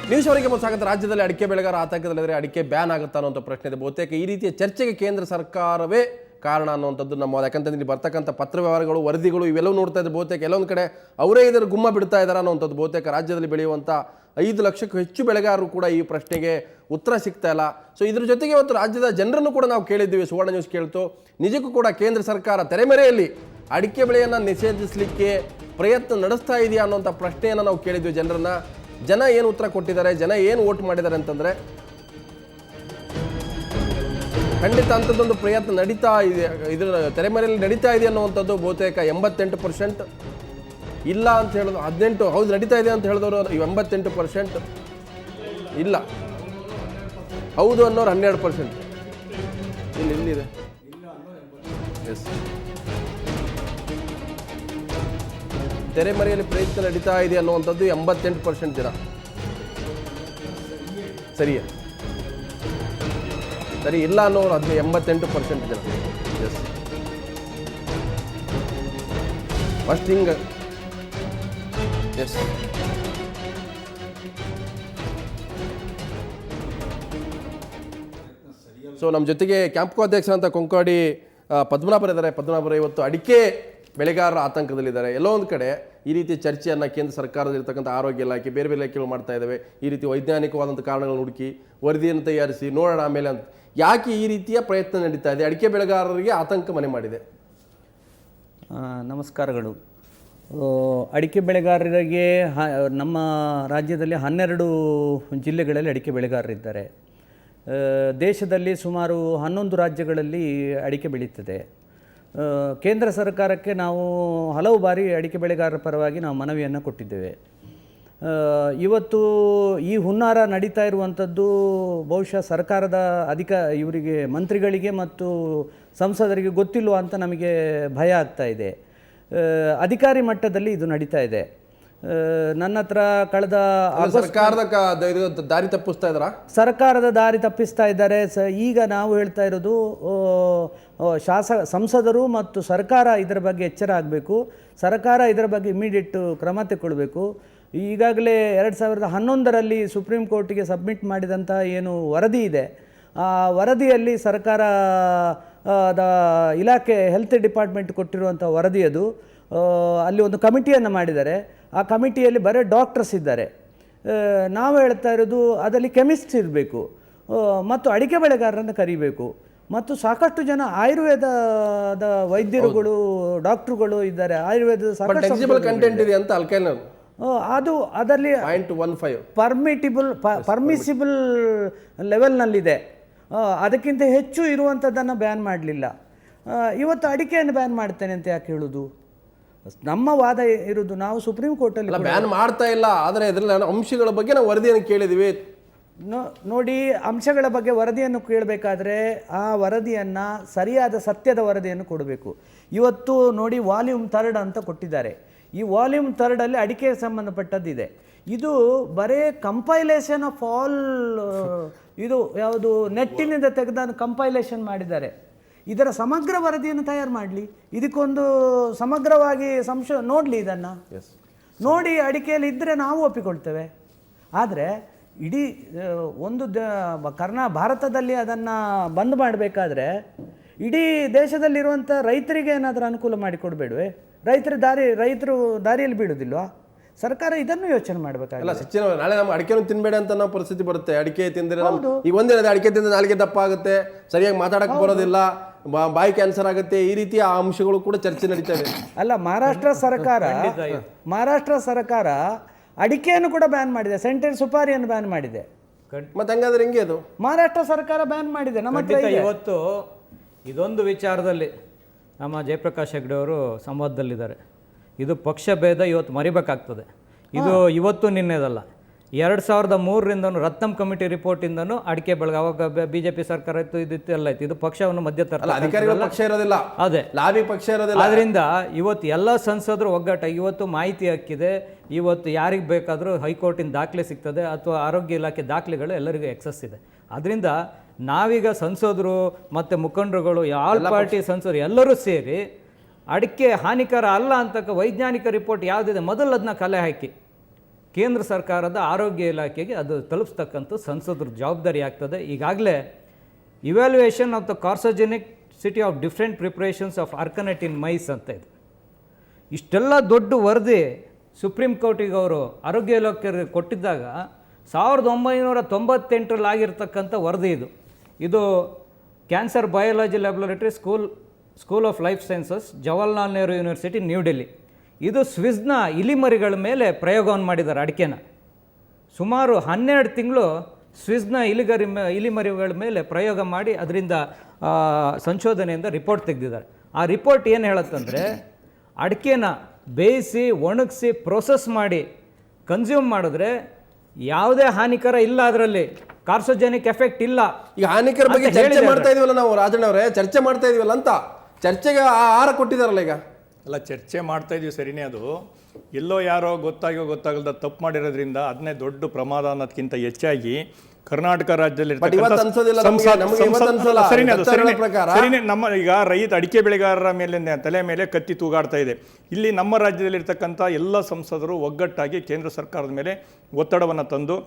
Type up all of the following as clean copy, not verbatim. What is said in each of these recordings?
News ಅವರಿಗೆ ಸ್ವಾಗತ. ರಾಜ್ಯದಲ್ಲಿ ಅಡಿಕೆ ಬೆಳೆಗಾರ ಆತಂಕದಲ್ಲಿದ್ದರೆ ಅಡಿಕೆ ಬ್ಯಾನ್ ಆಗುತ್ತಾ ಅನ್ನೋಂಥ ಪ್ರಶ್ನೆ ಇದೆ. ಬಹುತೇಕ ಈ ರೀತಿಯ ಚರ್ಚೆಗೆ ಕೇಂದ್ರ ಸರ್ಕಾರವೇ ಕಾರಣ ಅನ್ನುವಂಥದ್ದು ನಮ್ಮ, ಯಾಕಂತಂದ್ರೆ ಇಲ್ಲಿ ಬರ್ತಕ್ಕಂಥ ಪತ್ರ ವ್ಯವಹಾರಗಳು, ವರದಿಗಳು ಇವೆಲ್ಲವೂ ನೋಡ್ತಾ ಇದ್ದಾರೆ. ಬಹುತೇಕ ಎಲ್ಲೊಂದು ಕಡೆ ಅವರೇ ಇದರ ಗುಮ್ಮ ಬಿಡ್ತಾ ಇದ್ದಾರೆ ಅನ್ನೋಂಥದ್ದು. ಬಹುತೇಕ ರಾಜ್ಯದಲ್ಲಿ ಬೆಳೆಯುವಂಥ 5 ಲಕ್ಷಕ್ಕೂ ಹೆಚ್ಚು ಬೆಳೆಗಾರರು ಕೂಡ ಈ ಪ್ರಶ್ನೆಗೆ ಉತ್ತರ ಸಿಗ್ತಾ ಇಲ್ಲ. ಸೊ ಇದ್ರ ಜೊತೆಗೆ ಇವತ್ತು ರಾಜ್ಯದ ಜನರನ್ನು ಕೂಡ ನಾವು ಕೇಳಿದ್ದೀವಿ. ಸುವರ್ಣ ನ್ಯೂಸ್ ಕೇಳ್ತು, ನಿಜಕ್ಕೂ ಕೂಡ ಕೇಂದ್ರ ಸರ್ಕಾರ ತೆರೆಮರೆಯಲ್ಲಿ ಅಡಿಕೆ ಬೆಳೆಯನ್ನು ನಿಷೇಧಿಸಲಿಕ್ಕೆ ಪ್ರಯತ್ನ ನಡೆಸ್ತಾ ಇದೆಯಾ ಅನ್ನೋಂಥ ಪ್ರಶ್ನೆಯನ್ನು ನಾವು ಕೇಳಿದ್ವಿ ಜನರನ್ನ. ಜನ ಏನು ಉತ್ತರ ಕೊಟ್ಟಿದ್ದಾರೆ, ಜನ ಏನು ವೋಟ್ ಮಾಡಿದ್ದಾರೆ ಅಂತಂದರೆ, ಖಂಡಿತ ಅಂಥದ್ದೊಂದು ಪ್ರಯತ್ನ ನಡೀತಾ ಇದೆ, ಇದರ ತೆರೆಮರೆಯಲ್ಲಿ ನಡೀತಾ ಇದೆ ಅನ್ನುವಂಥದ್ದು ಬಹುತೇಕ 88%. ಇಲ್ಲ ಅಂತ ಹೇಳೋದು 18, ಹೌದು ನಡೀತಾ ಇದೆ ಅಂತ ಹೇಳಿದವರು 88%, ಇಲ್ಲ ಹೌದು ಅನ್ನೋರು 12%. ಇಲ್ಲಿದೆ ಎಸ್, ತೆರೆಮರೆಯಲ್ಲಿ ಪ್ರಯತ್ನ ನಡೀತಾ ಇದೆ ಅನ್ನುವಂಥದ್ದು 88% ಜನ. ಸರಿಯಾ? ಸರಿ, ಇಲ್ಲ ಅನ್ನೋರು 88% ಜನ. ಎಸ್, ಫಸ್ಟ್ ಹಿಂಗೆ. ಎಸ್, ಸೊ ನಮ್ಮ ಜೊತೆಗೆ ಕ್ಯಾಂಪ್ಕೋ ಅಧ್ಯಕ್ಷರಂತ ಕೊಂಕಾಡಿ ಪದ್ಮನಾಭರ್ ಇದ್ದಾರೆ. ಪದ್ಮನಾಭರ, ಇವತ್ತು ಅಡಿಕೆ ಬೆಳೆಗಾರರ ಆತಂಕದಲ್ಲಿದ್ದಾರೆ. ಎಲ್ಲೋ ಒಂದು ಕಡೆ ಈ ರೀತಿಯ ಚರ್ಚೆಯನ್ನು ಕೇಂದ್ರ ಸರ್ಕಾರದಲ್ಲಿರ್ತಕ್ಕಂಥ ಆರೋಗ್ಯ ಇಲಾಖೆ, ಬೇರೆ ಬೇರೆ ಇಲಾಖೆಗಳು ಮಾಡ್ತಾ ಇದ್ದಾವೆ. ಈ ರೀತಿ ವೈಜ್ಞಾನಿಕವಾದಂಥ ಕಾರಣಗಳನ್ನು ಹುಡುಕಿ ವರದಿಯನ್ನು ತಯಾರಿಸಿ ನೋಡೋಣ ಆಮೇಲೆ ಅಂತ. ಯಾಕೆ ಈ ರೀತಿಯ ಪ್ರಯತ್ನ ನಡೀತಾ ಇದೆ? ಅಡಿಕೆ ಬೆಳೆಗಾರರಿಗೆ ಆತಂಕ ಮನೆ ಮಾಡಿದೆ. ನಮಸ್ಕಾರಗಳು. ಅಡಿಕೆ ಬೆಳೆಗಾರರಿಗೆ ನಮ್ಮ ರಾಜ್ಯದಲ್ಲಿ 12 ಜಿಲ್ಲೆಗಳಲ್ಲಿ ಅಡಿಕೆ ಬೆಳೆಗಾರರಿದ್ದಾರೆ. ದೇಶದಲ್ಲಿ ಸುಮಾರು 11 ರಾಜ್ಯಗಳಲ್ಲಿ ಅಡಿಕೆ ಬೆಳೀತದೆ. ಕೇಂದ್ರ ಸರ್ಕಾರಕ್ಕೆ ನಾವು ಹಲವು ಬಾರಿ ಅಡಿಕೆ ಬೆಳೆಗಾರರ ಪರವಾಗಿ ನಾವು ಮನವಿಯನ್ನು ಕೊಟ್ಟಿದ್ದೇವೆ. ಇವತ್ತು ಈ ಹುನ್ನಾರ ನಡೀತಾ ಇರುವಂಥದ್ದು ಬಹುಶಃ ಸರ್ಕಾರದ ಇವರಿಗೆ ಮಂತ್ರಿಗಳಿಗೆ ಮತ್ತು ಸಂಸದರಿಗೆ ಗೊತ್ತಿಲ್ವ ಅಂತ ನಮಗೆ ಭಯ ಆಗ್ತಾ ಇದೆ. ಅಧಿಕಾರಿ ಮಟ್ಟದಲ್ಲಿ ಇದು ನಡೀತಾ ಇದೆ. ನನ್ನ ಹತ್ರ ಕಳೆದ ಸರ್ಕಾರದ ದಾರಿ ತಪ್ಪಿಸ್ತಾ ಇದ್ದಾರಾ? ಸರ್ಕಾರದ ದಾರಿ ತಪ್ಪಿಸ್ತಾ ಇದ್ದಾರೆ. ಈಗ ನಾವು ಹೇಳ್ತಾ ಇರೋದು ಸಂಸದರು ಮತ್ತು ಸರ್ಕಾರ ಇದರ ಬಗ್ಗೆ ಎಚ್ಚರ ಆಗಬೇಕು. ಸರ್ಕಾರ ಇದರ ಬಗ್ಗೆ ಇಮಿಡಿಯೇಟ್ ಕ್ರಮ ತಗೊಳ್ಬೇಕು. ಈಗಾಗಲೇ 2011ರಲ್ಲಿ ಸುಪ್ರೀಂ ಕೋರ್ಟಿಗೆ ಸಬ್ಮಿಟ್ ಮಾಡಿದಂಥ ಏನು ವರದಿ ಇದೆ, ಆ ವರದಿಯಲ್ಲಿ ಸರ್ಕಾರದ ಇಲಾಖೆ ಹೆಲ್ತ್ ಡಿಪಾರ್ಟ್ಮೆಂಟ್ ಕೊಟ್ಟಿರುವಂಥ ವರದಿ ಅದು. ಅಲ್ಲಿ ಒಂದು ಕಮಿಟಿಯನ್ನು ಮಾಡಿದ್ದಾರೆ. ಆ ಕಮಿಟಿಯಲ್ಲಿ ಬರೀ ಡಾಕ್ಟರ್ಸ್ ಇದ್ದಾರೆ. ನಾವು ಹೇಳ್ತಾ ಇರೋದು ಅದರಲ್ಲಿ ಕೆಮಿಸ್ಟ್ ಇರಬೇಕು ಮತ್ತು ಅಡಿಕೆ ಬೆಳೆಗಾರರನ್ನು ಕರಿಬೇಕು ಮತ್ತು ಸಾಕಷ್ಟು ಜನ ಆಯುರ್ವೇದದ ವೈದ್ಯರುಗಳು, ಡಾಕ್ಟ್ರುಗಳು ಇದ್ದಾರೆ. ಆಯುರ್ವೇದದ ಸಾಕಷ್ಟು ಕಂಟೆಂಟ್ ಇದೆ ಅಂತ ಅಲ್ಕೈಲ್ ಅದು ಅದರಲ್ಲಿ 0.15 ಪರ್ಮಿಸಿಬಲ್ ಲೆವೆಲ್ನಲ್ಲಿದೆ. ಅದಕ್ಕಿಂತ ಹೆಚ್ಚು ಇರುವಂಥದ್ದನ್ನು ಬ್ಯಾನ್ ಮಾಡಲಿಲ್ಲ. ಇವತ್ತು ಅಡಿಕೆಯನ್ನು ಬ್ಯಾನ್ ಮಾಡ್ತೇನೆ ಅಂತ ಯಾಕೆ ಹೇಳೋದು? ನಮ್ಮ ವಾದ ಇರೋದು, ನಾವು ಸುಪ್ರೀಂ ಕೋರ್ಟಲ್ಲಿ ಬ್ಯಾನ್ ಮಾಡ್ತಾ ಇಲ್ಲ, ಆದರೆ ಇದರಲ್ಲಿ ಅಂಶಗಳ ಬಗ್ಗೆ ನಾವು ವರದಿಯನ್ನು ಕೇಳಿದ್ದೀವಿ. ನೋಡಿ, ಅಂಶಗಳ ಬಗ್ಗೆ ವರದಿಯನ್ನು ಕೇಳಬೇಕಾದ್ರೆ ಆ ವರದಿಯನ್ನು ಸರಿಯಾದ ಸತ್ಯದ ವರದಿಯನ್ನು ಕೊಡಬೇಕು. ಇವತ್ತು ನೋಡಿ, ವಾಲ್ಯೂಮ್ 3 ಅಂತ ಕೊಟ್ಟಿದ್ದಾರೆ. ಈ ವಾಲ್ಯೂಮ್ 3ರಲ್ಲಿ ಅಡಿಕೆಗೆ ಸಂಬಂಧಪಟ್ಟದ್ದಿದೆ. ಇದು ಬರೇ ಕಂಪೈಲೇಷನ್ ಆಫ್ ಆಲ್, ಇದು ಯಾವುದು ನೆಟ್ಟಿನಿಂದ ತೆಗೆದ ಕಂಪೈಲೇಷನ್ ಮಾಡಿದ್ದಾರೆ. ಇದರ ಸಮಗ್ರ ವರದಿಯನ್ನು ತಯಾರು ಮಾಡಲಿ. ಇದಕ್ಕೊಂದು ಸಮಗ್ರವಾಗಿ ನೋಡಲಿ. ಇದನ್ನು ನೋಡಿ ಅಡಿಕೆಯಲ್ಲಿ ಇದ್ದರೆ ನಾವು ಒಪ್ಪಿಕೊಳ್ತೇವೆ. ಆದರೆ ಇಡೀ ಒಂದು ಭಾರತದಲ್ಲಿ ಅದನ್ನು ಬಂದ್ ಮಾಡಬೇಕಾದ್ರೆ ಇಡೀ ದೇಶದಲ್ಲಿರುವಂಥ ರೈತರಿಗೆ ಏನಾದರೂ ಅನುಕೂಲ ಮಾಡಿಕೊಡ್ಬೇಡವೆ? ರೈತರು ದಾರಿಯಲ್ಲಿ ಬೀಳುವುದಿಲ್ವಾ? ಸರ್ಕಾರ ಇದನ್ನು ಯೋಚನೆ ಮಾಡಬೇಕಾಗಿಲ್ಲ. ಸಚಿವ, ನಾಳೆ ನಮ್ಮ ಅಡಿಕೆನೂ ತಿನ್ಬೇಡ ಅಂತ ನಾವು ಪರಿಸ್ಥಿತಿ ಬರುತ್ತೆ. ಅಡಿಕೆ ತಿಂದರೆ ಈಗ ಒಂದಿನ ಅಡಿಕೆ ತಿಂದ್ರೆ ನಾಲಿಗೆ ದಪ್ಪ ಆಗುತ್ತೆ, ಸರಿಯಾಗಿ ಮಾತಾಡಕ್ಕೆ ಬರೋದಿಲ್ಲ, ಬಾಯಿ ಕ್ಯಾನ್ಸರ್ ಆಗುತ್ತೆ. ಈ ರೀತಿಯ ಅಂಶಗಳು ಕೂಡ ಚರ್ಚೆ ನಡೀತಾ ಇದೆ. ಅಲ್ಲ, ಮಹಾರಾಷ್ಟ್ರ ಸರ್ಕಾರ ಅಡಿಕೆಯನ್ನು ಕೂಡ ಬ್ಯಾನ್ ಮಾಡಿದೆ, ಸೆಂಟೆಡ್ ಸುಪಾರಿಯನ್ನು ಬ್ಯಾನ್ ಮಾಡಿದೆ. ಮತ್ತೆ ಹಂಗಾದ್ರೆ ಹೆಂಗೆ ಅದು? ಮಹಾರಾಷ್ಟ್ರ ಸರ್ಕಾರ ಬ್ಯಾನ್ ಮಾಡಿದೆ. ನಮ್ಮ ಇವತ್ತು ಇದೊಂದು ವಿಚಾರದಲ್ಲಿ ನಮ್ಮ ಜಯಪ್ರಕಾಶ್ ಹೆಗ್ಡೆ ಅವರು ಸಂವಾದದಲ್ಲಿದ್ದಾರೆ. ಇದು ಪಕ್ಷ ಭೇದ ಇವತ್ತು ಮರಿಬೇಕಾಗ್ತದೆ. ಇದು ಇವತ್ತು ನಿನ್ನೆದಲ್ಲ. 2003ರಿಂದ ರತ್ನಂ ಕಮಿಟಿ ರಿಪೋರ್ಟಿಂದನೂ ಅಡಿಕೆ ಬೆಳಗ್ಗೆ, ಅವಾಗ BJP ಸರ್ಕಾರ ಇತ್ತು, ಇದಿತ್ತು, ಎಲ್ಲ ಇತ್ತು. ಇದು ಪಕ್ಷವನ್ನು ಮಧ್ಯ ಪಕ್ಷ ಇರೋದಿಲ್ಲ, ಅದೇ ಲಾಬಿ ಪಕ್ಷ ಇರೋದಿಲ್ಲ. ಅದರಿಂದ ಇವತ್ತು ಎಲ್ಲ ಸಂಸದರು ಒಗ್ಗಟ್ಟ. ಇವತ್ತು ಮಾಹಿತಿ ಹಕ್ಕಿದೆ. ಇವತ್ತು ಯಾರಿಗೆ ಬೇಕಾದರೂ ಹೈಕೋರ್ಟಿನ ದಾಖಲೆ ಸಿಗ್ತದೆ, ಅಥವಾ ಆರೋಗ್ಯ ಇಲಾಖೆ ದಾಖಲೆಗಳು ಎಲ್ಲರಿಗೂ ಎಕ್ಸಸ್ ಇದೆ. ಅದರಿಂದ ನಾವೀಗ ಸಂಸದರು ಮತ್ತು ಮುಖಂಡರುಗಳು, ಆಲ್ ಪಾರ್ಟಿ ಸಂಸದರು ಎಲ್ಲರೂ ಸೇರಿ ಅಡಿಕೆ ಹಾನಿಕರ ಅಲ್ಲ ಅಂತಕ್ಕ ವೈಜ್ಞಾನಿಕ ರಿಪೋರ್ಟ್ ಯಾವುದಿದೆ ಮೊದಲು ಅದನ್ನ ಕಲೆ ಹಾಕಿ ಕೇಂದ್ರ ಸರ್ಕಾರದ ಆರೋಗ್ಯ ಇಲಾಖೆಗೆ ಅದು ತಲುಪಿಸ್ತಕ್ಕಂಥ ಸಂಸದರ ಜವಾಬ್ದಾರಿ ಆಗ್ತದೆ. ಈಗಾಗಲೇ evaluation of the carcinogenicity of different preparations of arecanut in mice ಅಂತ ಇದೆ. ಇಷ್ಟೆಲ್ಲ ದೊಡ್ಡ ವರದಿ ಸುಪ್ರೀಂ ಕೋರ್ಟಿಗೆ ಅವರು ಆರೋಗ್ಯ ಇಲಾಖೆಗೆ ಕೊಟ್ಟಿದ್ದಾಗ 1998ರಲ್ಲಿ ಆಗಿರ್ತಕ್ಕಂಥ ವರದಿ ಇದು cancer biology laboratory school of life sciences, Jawaharlal Nehru university, new Delhi. ಇದು ಸ್ವಿಸ್ನ ಇಲಿಮರಿಗಳ ಮೇಲೆ ಪ್ರಯೋಗವನ್ನು ಮಾಡಿದ್ದಾರೆ. ಅಡಿಕೆನ ಸುಮಾರು 12 ತಿಂಗಳು ಸ್ವಿಸ್ನ ಇಲಿಮರಿಗಳ ಮೇಲೆ ಪ್ರಯೋಗ ಮಾಡಿ ಅದರಿಂದ ಸಂಶೋಧನೆಯಿಂದ ರಿಪೋರ್ಟ್ ತೆಗೆದಿದ್ದಾರೆ. ಆ ರಿಪೋರ್ಟ್ ಏನು ಹೇಳುತ್ತಂದರೆ, ಅಡಿಕೆನ ಬೇಯಿಸಿ ಒಣಗಿಸಿ ಪ್ರೊಸೆಸ್ ಮಾಡಿ ಕನ್ಸ್ಯೂಮ್ ಮಾಡಿದ್ರೆ ಯಾವುದೇ ಹಾನಿಕರ ಇಲ್ಲ, ಅದರಲ್ಲಿ ಕಾರ್ಸೋಜೆನಿಕ್ ಎಫೆಕ್ಟ್ ಇಲ್ಲ. ಈಗ ಹಾನಿಕರ ಬಗ್ಗೆ ಚರ್ಚೆ ಮಾಡ್ತಾ ಇದೀವಲ್ಲ ನಾವು, ರಾಜಣ್ಣ ಅವರೇ, ಚರ್ಚೆ ಮಾಡ್ತಾ ಇದೀವಲ್ಲ ಅಂತ ಚರ್ಚೆಗೆ ಆಹಾರ ಕೊಟ್ಟಿದ್ದಾರಲ್ಲ ಈಗ. ಅಲ್ಲ, ಚರ್ಚೆ ಮಾಡ್ತಾ ಇದೀವಿ ಸರಿನೇ, ಅದು ಎಲ್ಲೋ ಯಾರೋ ಗೊತ್ತಾಗಲ್ದ ತಪ್ಪು ಮಾಡಿರೋದ್ರಿಂದ ಅದನ್ನೇ ದೊಡ್ಡ ಪ್ರಮಾದ ಅನ್ನೋದಕ್ಕಿಂತ ಹೆಚ್ಚಾಗಿ ಕರ್ನಾಟಕ ರಾಜ್ಯದಲ್ಲಿ ಸರಿನೇ ನಮ್ಮ ಈಗ ರೈತ ಅಡಿಕೆ ಬೆಳೆಗಾರರ ಮೇಲೆ ತಲೆ ಮೇಲೆ ಕತ್ತಿ ತೂಗಾಡ್ತಾ ಇದೆ. ಇಲ್ಲಿ ನಮ್ಮ ರಾಜ್ಯದಲ್ಲಿರ್ತಕ್ಕಂಥ ಎಲ್ಲ ಸಂಸದರು ಒಗ್ಗಟ್ಟಾಗಿ ಕೇಂದ್ರ ಸರ್ಕಾರದ ಮೇಲೆ ಒತ್ತಡವನ್ನು ತಂದು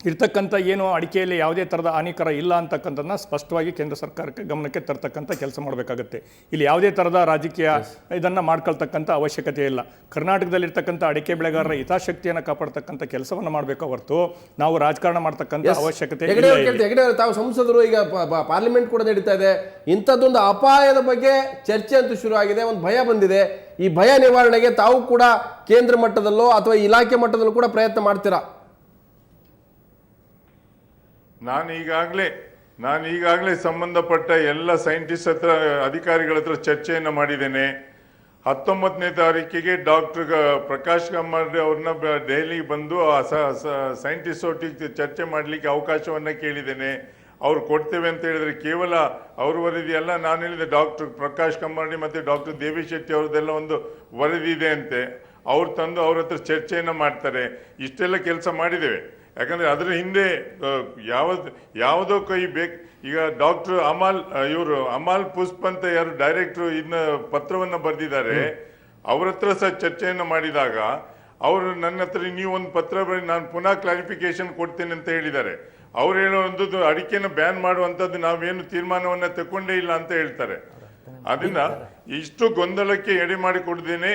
ಇರ್ತಕ್ಕಂಥ ಏನು ಅಡಿಕೆಯಲ್ಲಿ ಯಾವುದೇ ಥರದ ಹಾನಿಕರ ಇಲ್ಲ ಅಂತಕ್ಕಂಥದ್ದನ್ನ ಸ್ಪಷ್ಟವಾಗಿ ಕೇಂದ್ರ ಸರ್ಕಾರಕ್ಕೆ ಗಮನಕ್ಕೆ ತರ್ತಕ್ಕಂಥ ಕೆಲಸ ಮಾಡಬೇಕಾಗುತ್ತೆ. ಇಲ್ಲಿ ಯಾವುದೇ ಥರದ ರಾಜಕೀಯ ಇದನ್ನು ಮಾಡ್ಕೊಳ್ತಕ್ಕಂಥ ಅವಶ್ಯಕತೆ ಇಲ್ಲ. ಕರ್ನಾಟಕದಲ್ಲಿರ್ತಕ್ಕಂಥ ಅಡಿಕೆ ಬೆಳೆಗಾರರ ಹಿತಾಸಕ್ತಿಯನ್ನು ಕಾಪಾಡ್ತಕ್ಕಂಥ ಕೆಲಸವನ್ನು ಮಾಡಬೇಕು ಹೊರತು ನಾವು ರಾಜಕಾರಣ ಮಾಡ್ತಕ್ಕಂಥ ಅವಶ್ಯಕತೆ ಇಲ್ಲ. ತಾವು ಸಂಸದರು ಈಗ ಪಾರ್ಲಿಮೆಂಟ್ ಕೂಡ ನಡೀತಾ ಇದೆ, ಇಂಥದ್ದೊಂದು ಅಪಾಯದ ಬಗ್ಗೆ ಚರ್ಚೆ ಅಂತೂ ಶುರು ಆಗಿದೆ, ಒಂದು ಭಯ ಬಂದಿದೆ. ಈ ಭಯ ನಿವಾರಣೆಗೆ ತಾವು ಕೂಡ ಕೇಂದ್ರ ಮಟ್ಟದಲ್ಲೋ ಅಥವಾ ಇಲಾಖೆ ಮಟ್ಟದಲ್ಲೂ ಕೂಡ ಪ್ರಯತ್ನ ಮಾಡ್ತೀರಾ? ನಾನು ಈಗಾಗಲೇ ಸಂಬಂಧಪಟ್ಟ ಎಲ್ಲ ಸೈಂಟಿಸ್ಟ್ ಹತ್ರ, ಅಧಿಕಾರಿಗಳ ಹತ್ರ ಚರ್ಚೆಯನ್ನು ಮಾಡಿದ್ದೇನೆ. 19ನೇ ತಾರೀಕಿಗೆ ಡಾಕ್ಟರ್ ಪ್ರಕಾಶ್ ಕಮ್ಮರ್ಡೆ ಅವ್ರನ್ನ ದೆಹಲಿಗೆ ಬಂದು ಸೈಂಟಿಸ್ಟ್ ಒಟ್ಟಿಗೆ ಚರ್ಚೆ ಮಾಡಲಿಕ್ಕೆ ಅವಕಾಶವನ್ನು ಕೇಳಿದ್ದೇನೆ. ಅವ್ರು ಕೊಡ್ತೇವೆ ಅಂತ ಹೇಳಿದ್ರೆ ಕೇವಲ ಅವ್ರ ವರದಿ ಅಲ್ಲ, ನಾನು ಹೇಳಿದೆ ಡಾಕ್ಟರ್ ಪ್ರಕಾಶ್ ಕಮ್ಮರ್ಡೆ ಮತ್ತು ಡಾಕ್ಟರ್ ದೇವಿ ಶೆಟ್ಟಿ ಅವ್ರದ್ದೆಲ್ಲ ಒಂದು ವರದಿ ಇದೆ ಅಂತೆ, ಅವ್ರು ತಂದು ಅವ್ರ ಹತ್ರ ಚರ್ಚೆಯನ್ನು ಮಾಡ್ತಾರೆ. ಇಷ್ಟೆಲ್ಲ ಕೆಲಸ ಮಾಡಿದ್ದೇವೆ. ಯಾಕಂದರೆ ಅದರ ಹಿಂದೆ ಯಾವುದೋ ಕೈ ಬೇಕು. ಈಗ ಡಾಕ್ಟರ್ ಅಮಾಲ್ ಪುಷ್ಪ್ ಅಂತ ಯಾರು ಡೈರೆಕ್ಟ್ರು ಇದನ್ನ ಪತ್ರವನ್ನು ಬರೆದಿದ್ದಾರೆ, ಅವ್ರ ಹತ್ರ ಸಹ ಚರ್ಚೆಯನ್ನು ಮಾಡಿದಾಗ ಅವರು ನನ್ನ ಹತ್ರ ನೀವು ಒಂದು ಪತ್ರ ಬರೀ, ನಾನು ಪುನಃ ಕ್ಲಾರಿಫಿಕೇಶನ್ ಕೊಡ್ತೇನೆ ಅಂತ ಹೇಳಿದ್ದಾರೆ. ಅವ್ರು ಹೇಳೋ ಒಂದು ಅಡಿಕೆನ ಬ್ಯಾನ್ ಮಾಡುವಂಥದ್ದು ನಾವೇನು ತೀರ್ಮಾನವನ್ನು ತಗೊಂಡೇ ಇಲ್ಲ ಅಂತ ಹೇಳ್ತಾರೆ. ಅದರಿಂದ ಇಷ್ಟು ಗೊಂದಲಕ್ಕೆ ಎಡೆ ಮಾಡಿಕೊಡ್ದೇನೆ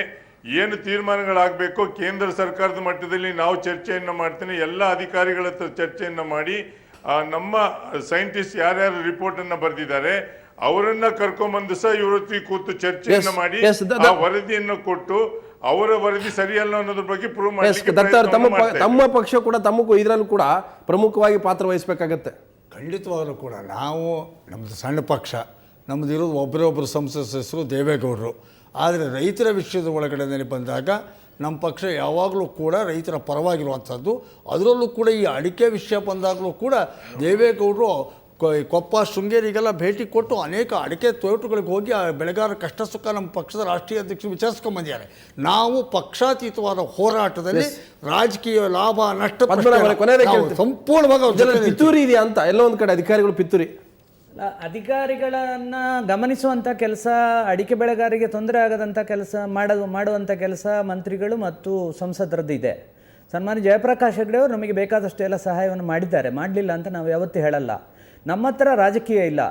ಏನು ತೀರ್ಮಾನಗಳಾಗಬೇಕೋ ಕೇಂದ್ರ ಸರ್ಕಾರದ ಮಟ್ಟದಲ್ಲಿ ನಾವು ಚರ್ಚೆಯನ್ನು ಮಾಡ್ತೇನೆ. ಎಲ್ಲ ಅಧಿಕಾರಿಗಳ ಹತ್ರ ಚರ್ಚೆಯನ್ನು ಮಾಡಿ ನಮ್ಮ ಸೈಂಟಿಸ್ಟ್ ಯಾರ್ಯಾರು ರಿಪೋರ್ಟ್ ಅನ್ನ ಬರೆದಿದ್ದಾರೆ ಅವರನ್ನ ಕರ್ಕೊಂಡ್ಬಂದು ಸಹ ಇವರೊತ್ತಿಗೆ ಕೂತು ಚರ್ಚೆಯನ್ನು ಮಾಡಿ ಆ ವರದಿಯನ್ನು ಕೊಟ್ಟು ಅವರ ವರದಿ ಸರಿಯಲ್ಲ ಅನ್ನೋದ್ರ ಬಗ್ಗೆ ಪ್ರೂವ್ ಮಾಡಿ ತಮ್ಮ ಪಕ್ಷ ಕೂಡ ತಮ್ಮಗೂ ಇದರಲ್ಲೂ ಕೂಡ ಪ್ರಮುಖವಾಗಿ ಪಾತ್ರ ವಹಿಸಬೇಕಾಗತ್ತೆ. ಖಂಡಿತವಾಗಲೂ ಕೂಡ ನಾವು, ನಮ್ಮದು ಸಣ್ಣ ಪಕ್ಷ, ನಮ್ಮದು ಇರೋದು ಒಬ್ಬರೊಬ್ಬರು ಸಂಸತ್ ಸದಸ್ಯರು ದೇವೇಗೌಡರು. ಆದರೆ ರೈತರ ವಿಷಯದ ಒಳಗಡೆ ಬಂದಾಗ ನಮ್ಮ ಪಕ್ಷ ಯಾವಾಗಲೂ ಕೂಡ ರೈತರ ಪರವಾಗಿರುವಂಥದ್ದು. ಅದರಲ್ಲೂ ಕೂಡ ಈ ಅಡಿಕೆ ವಿಷಯ ಬಂದಾಗಲೂ ಕೂಡ ದೇವೇಗೌಡರು ಕೊಪ್ಪ, ಶೃಂಗೇರಿಗೆಲ್ಲ ಭೇಟಿ ಕೊಟ್ಟು ಅನೇಕ ಅಡಿಕೆ ತೋಟಗಳಿಗೆ ಹೋಗಿ ಆ ಬೆಳೆಗಾರರ ಕಷ್ಟ ಸುಖ ನಮ್ಮ ಪಕ್ಷದ ರಾಷ್ಟ್ರೀಯ ಅಧ್ಯಕ್ಷರು ವಿಚಾರಿಸ್ಕೊಂಡ್ಬಂದಿದ್ದಾರೆ. ನಾವು ಪಕ್ಷಾತೀತವಾದ ಹೋರಾಟದಲ್ಲಿ ರಾಜಕೀಯ ಲಾಭ ನಷ್ಟ ಸಂಪೂರ್ಣವಾಗಿ ಪಿತೂರಿ ಇದೆಯಾ ಅಂತ ಎಲ್ಲೋ ಒಂದು ಕಡೆ ಅಧಿಕಾರಿಗಳು ಪಿತೂರಿ ಅಧಿಕಾರಿಗಳನ್ನು ಗಮನಿಸುವಂಥ ಕೆಲಸ, ಅಡಿಕೆ ಬೆಳೆಗಾರರಿಗೆ ತೊಂದರೆ ಆಗದಂಥ ಕೆಲಸ ಮಾಡುವಂಥ ಕೆಲಸ ಮಂತ್ರಿಗಳು ಮತ್ತು ಸಂಸದರದ್ದು ಇದೆ. ಸನ್ಮಾನ್ಯ ಜಯಪ್ರಕಾಶ್ ಹೆಗ್ಡೆ ಅವರು ನಮಗೆ ಬೇಕಾದಷ್ಟು ಎಲ್ಲ ಸಹಾಯವನ್ನು ಮಾಡಿದ್ದಾರೆ, ಮಾಡಲಿಲ್ಲ ಅಂತ ನಾವು ಯಾವತ್ತೂ ಹೇಳಲ್ಲ. ನಮ್ಮ ಹತ್ರ ರಾಜಕೀಯ ಇಲ್ಲ.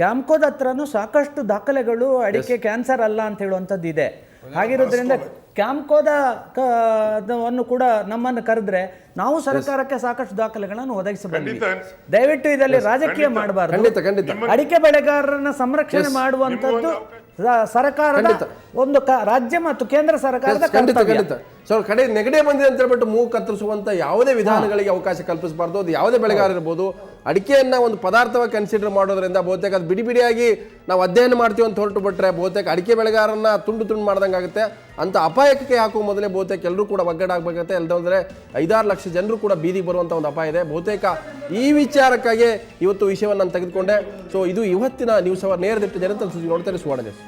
ಕ್ಯಾಂಪ್ಕೋದ ಹತ್ರನೂ ಸಾಕಷ್ಟು ದಾಖಲೆಗಳು ಅಡಿಕೆ ಕ್ಯಾನ್ಸರ್ ಅಲ್ಲ ಅಂತ ಹೇಳುವಂಥದ್ದು ಇದೆ. ಹಾಗಿರೋದ್ರಿಂದ ಕ್ಯಾಂಪ್ಕೋದವನ್ನು ಕೂಡ ನಮ್ಮನ್ನು ಕರೆದ್ರೆ ನಾವು ಸರ್ಕಾರಕ್ಕೆ ಸಾಕಷ್ಟು ದಾಖಲೆಗಳನ್ನು ಒದಗಿಸಬಹುದು. ದಯವಿಟ್ಟು ಇದರಲ್ಲಿ ರಾಜಕೀಯ ಮಾಡಬಾರ್ದು. ಅಡಿಕೆ ಬೆಳೆಗಾರರನ್ನ ಸಂರಕ್ಷಣೆ ಮಾಡುವಂಥದ್ದು ಸರ್ಕಾರದ ಒಂದು ರಾಜ್ಯ ಮತ್ತು ಕೇಂದ್ರ ಸರ್ಕಾರದ ಕರ್ತವ್ಯ. ಸೊ ಕಡೆ ನೆಗಡೆ ಬಂದಿದೆ ಅಂತ ಹೇಳ್ಬಿಟ್ಟು ಮೂಗು ಕತ್ತರಿಸುವಂತ ಯಾವುದೇ ವಿಧಾನಗಳಿಗೆ ಅವಕಾಶ ಕಲ್ಪಿಸಬಾರ್ದು. ಅದು ಯಾವುದೇ ಬೆಳೆಗಾರ ಇರ್ಬೋದು. ಅಡಿಕೆಯನ್ನ ಒಂದು ಪದಾರ್ಥವಾಗಿ ಕನ್ಸಿಡರ್ ಮಾಡೋದ್ರಿಂದ ಬಹುತೇಕ ಅದು ಬಿಡಿಯಾಗಿ ನಾವು ಅಧ್ಯಯನ ಮಾಡ್ತೀವಿ ಅಂತ ಹೊರಟು ಬಿಟ್ರೆ ಬಹುತೇಕ ಅಡಿಕೆ ಬೆಳೆಗಾರನ್ನ ತುಂಡು ಮಾಡ್ದಂಗೆ ಆಗುತ್ತೆ. ಅಂತ ಅಪಾಯಕ್ಕೆ ಹಾಕುವ ಮೊದಲೇ ಬಹುತೇಕ ಎಲ್ಲರೂ ಕೂಡ ಒಗ್ಗಟ್ಟಾಗಬೇಕಾಗುತ್ತೆ. ಎಲ್ಲದಂದ್ರೆ 5-6 ಲಕ್ಷ ಜನರು ಕೂಡ ಬೀದಿಗೆ ಬರುವಂತ ಒಂದು ಅಪಾಯ ಇದೆ. ಬಹುತೇಕ ಈ ವಿಚಾರಕ್ಕಾಗಿ ಇವತ್ತು ವಿಷಯವನ್ನು ನಾನು ತೆಗೆದುಕೊಂಡೆ. ಸೊ ಇದು ಇವತ್ತಿನ ನ್ಯೂಸ್ ಅವರ್ ನೇರ ದಿಟ್ಟ ಜನತೆ ಸುದ್ದಿ ನೋಡ್ತಾರೆ ಸುವರ್ಣ ನ್ಯೂಸ್.